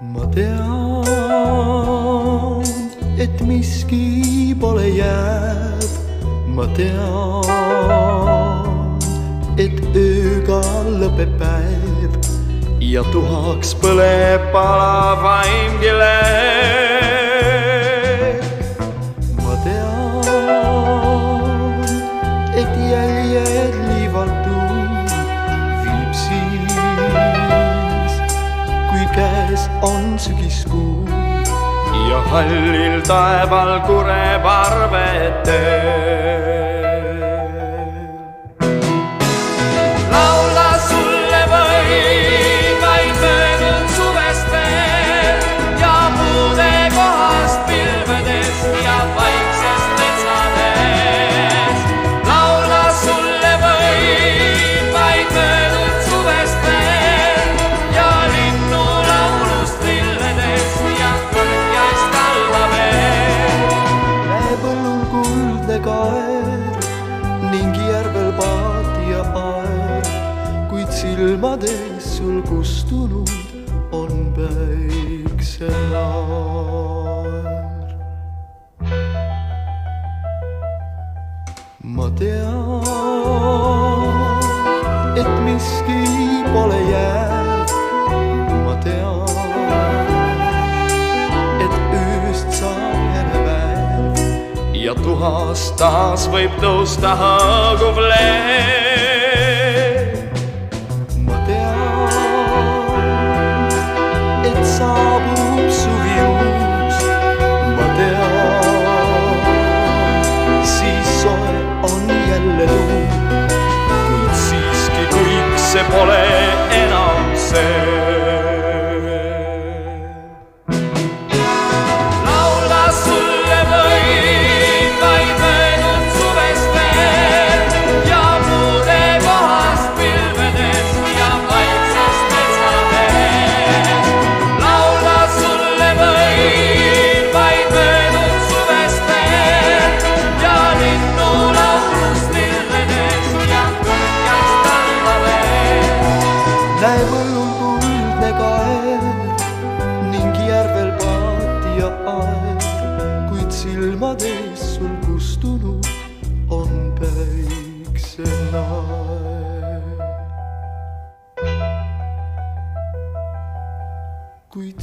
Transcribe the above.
ma tean, et miski pole jääb, ma tean, et ööga lõpeb päev ja tuhaks põleb palav vaimgi leeb. ma tean, et jäljed liivalduv viib siis, kui käes on sügiskuu ja hallil taeval kureb arvetel. laula sulle võin vaid möödunud suvest veel ja muude kohast pilvedest ja vaiksest metsadest. laula sulle võin vaid möödunud suvest veel ja linnu laulust lilledest ja kõrgjaist tallaveel. Põllul kuldne kaer ning järvel paatja aer, kuid silmades sul kustunud on päikselaar. ma tean, et miski pole jääb, ma tean, et ööst saab jälle päev ja tuhas taas võib tõusta hõõguv leeb. ma tean, et saabub suvi uus, ma tean, siis soe on jälle tuum, kuid siiski kõik see pole enam see. Näe põllul kuldne kaer ning järvel paatja aer, kuid silmades sul kustunud on päikselaar. kuid